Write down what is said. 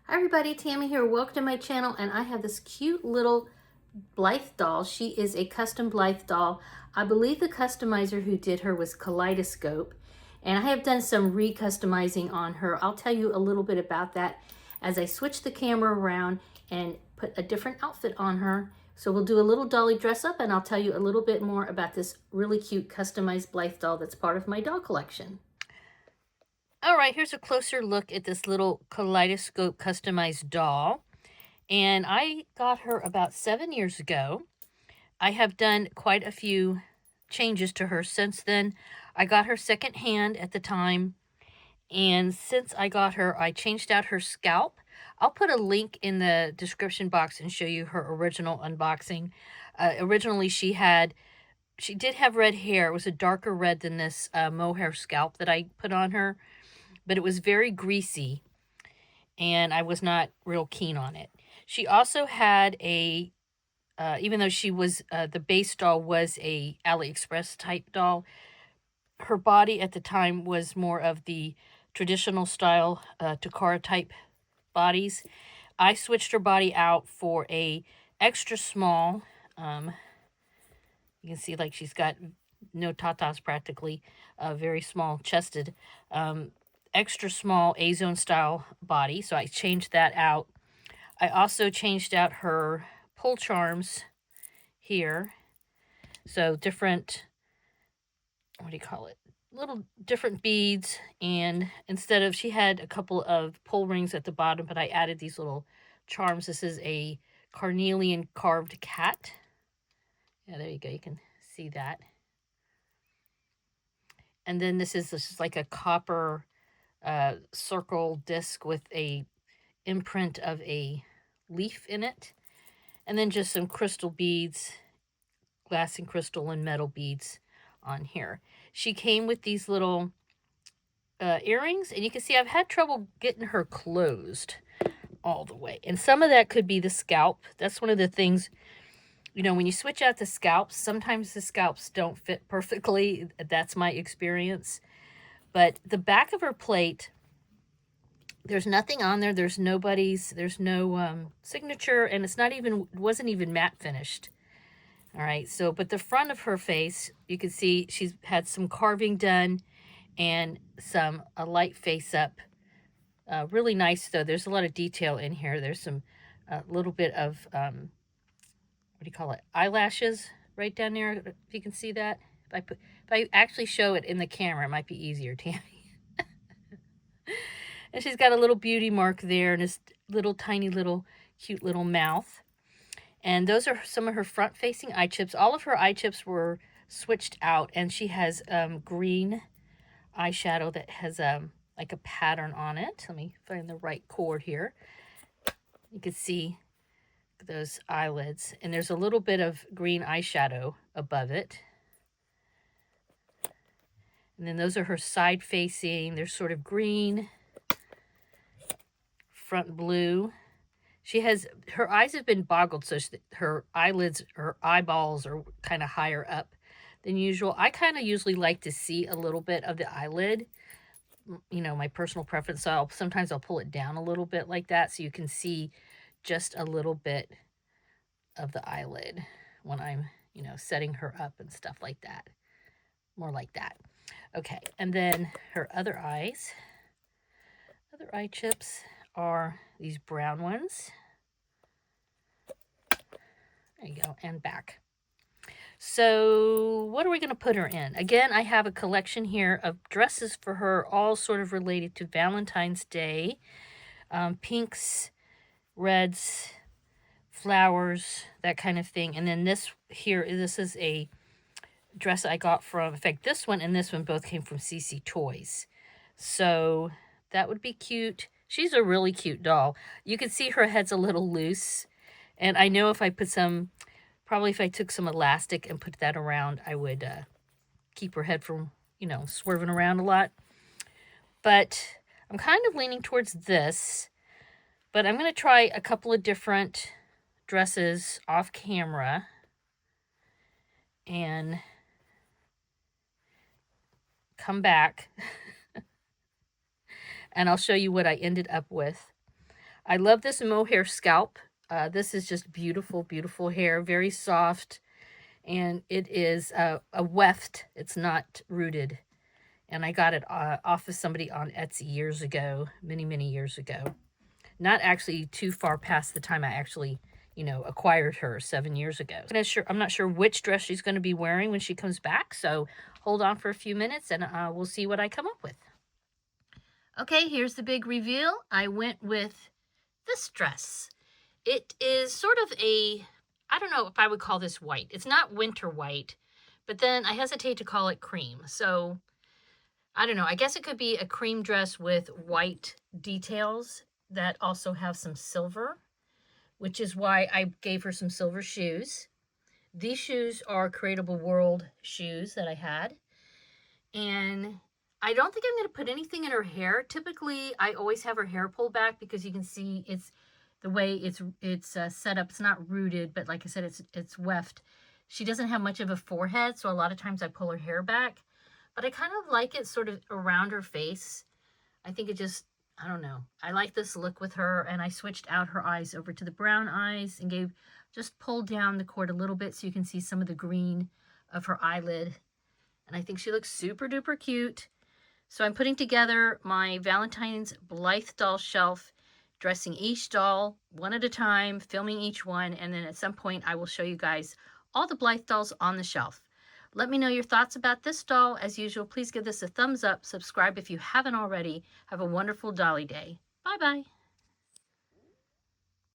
Hi everybody, Tammy here. Welcome to my channel, and I have this cute little Blythe doll. She is a custom Blythe doll. I believe the customizer who did her was Kaleidoscope, and I have done some re-customizing on her. I'll tell you a little bit about that as I switch the camera around and put a different outfit on her. So we'll do a little dolly dress up, and I'll tell you a little bit more about this really cute customized Blythe doll that's part of my doll collection. All right, here's a closer look at this little Kaleidoscope customized doll. And I got her about 7 years ago. I have done quite a few changes to her since then. I got her secondhand at the time, and since I got her, I changed out her scalp. I'll put a link in the description box and show you her original unboxing. Originally, she did have red hair. It was a darker red than this mohair scalp that I put on her, but it was very greasy, and I was not real keen on it. She also had even though she was, the base doll was a AliExpress type doll, her body at the time was more of the traditional style, Takara type bodies. I switched her body out for a extra small, you can see like she's got no tatas practically, very small chested, extra small A-zone style body. So I changed that out. I also changed out her pull charms here. So different, what do you call it? Little different beads. And instead of, she had a couple of pull rings at the bottom, but I added these little charms. This is a carnelian carved cat. Yeah, there you go. You can see that. And then this is just like a copper circle disc with a imprint of a leaf in it. And then just some crystal beads, glass and crystal and metal beads on here. She came with these little earrings, and you can see I've had trouble getting her closed all the way. And some of that could be the scalp. That's one of the things, you know, when you switch out the scalps, sometimes the scalps don't fit perfectly. That's my experience. But the back of her plate, there's nothing on there. There's no signature, and it wasn't even matte finished. All right, so, but the front of her face, you can see she's had some carving done and a light face up. Really nice, though. There's a lot of detail in here. There's some little bit of, what do you call it, eyelashes right down there, if you can see that. If I actually show it in the camera, it might be easier, Tammy. And she's got a little beauty mark there and this little tiny little cute little mouth. And those are some of her front-facing eye chips. All of her eye chips were switched out, and she has green eyeshadow that has like a pattern on it. Let me find the right cord here. You can see those eyelids, and there's a little bit of green eyeshadow above it. And then those are her side-facing. They're sort of green, front blue. Her eyes have been boggled, so her eyeballs are kind of higher up than usual. I kind of usually like to see a little bit of the eyelid, you know, my personal preference. So sometimes I'll pull it down a little bit like that so you can see just a little bit of the eyelid when I'm, you know, setting her up and stuff like that. More like that. Okay, and then her other eye chips are these brown ones. There you go, and back. So what are we going to put her in? Again, I have a collection here of dresses for her, all sort of related to Valentine's Day. Pinks, reds, flowers, that kind of thing. And then this is a dress I got from, in fact, this one and this one both came from CC Toys. So that would be cute. She's a really cute doll. You can see her head's a little loose. And I know if I took some elastic and put that around, I would keep her head from, you know, swerving around a lot. But I'm kind of leaning towards this. But I'm going to try a couple of different dresses off camera and come back and I'll show you what I ended up with. I love this mohair scalp. This is just beautiful, beautiful hair, very soft, and it is a weft. It's not rooted. And I got it off of somebody on Etsy years ago, many, many years ago. Not actually too far past the time I actually, acquired her 7 years ago. I'm not sure which dress she's going to be wearing when she comes back, so hold on for a few minutes and we'll see what I come up with. Okay, here's the big reveal. I went with this dress. It is sort of I don't know if I would call this white. It's not winter white, but then I hesitate to call it cream. So I don't know. I guess it could be a cream dress with white details that also have some silver, which is why I gave her some silver shoes. These shoes are Creatable World shoes that I had. And I don't think I'm going to put anything in her hair. Typically, I always have her hair pulled back because you can see it's the way it's set up. It's not rooted, but like I said, it's weft. She doesn't have much of a forehead, so a lot of times I pull her hair back. But I kind of like it sort of around her face. I think it just, I don't know. I like this look with her, and I switched out her eyes over to the brown eyes and just pulled down the cord a little bit so you can see some of the green of her eyelid. And I think she looks super duper cute. So I'm putting together my Valentine's Blythe doll shelf, dressing each doll one at a time, filming each one, and then at some point I will show you guys all the Blythe dolls on the shelf. Let me know your thoughts about this doll. As usual, please give this a thumbs up, subscribe if you haven't already. Have a wonderful dolly day. Bye-bye.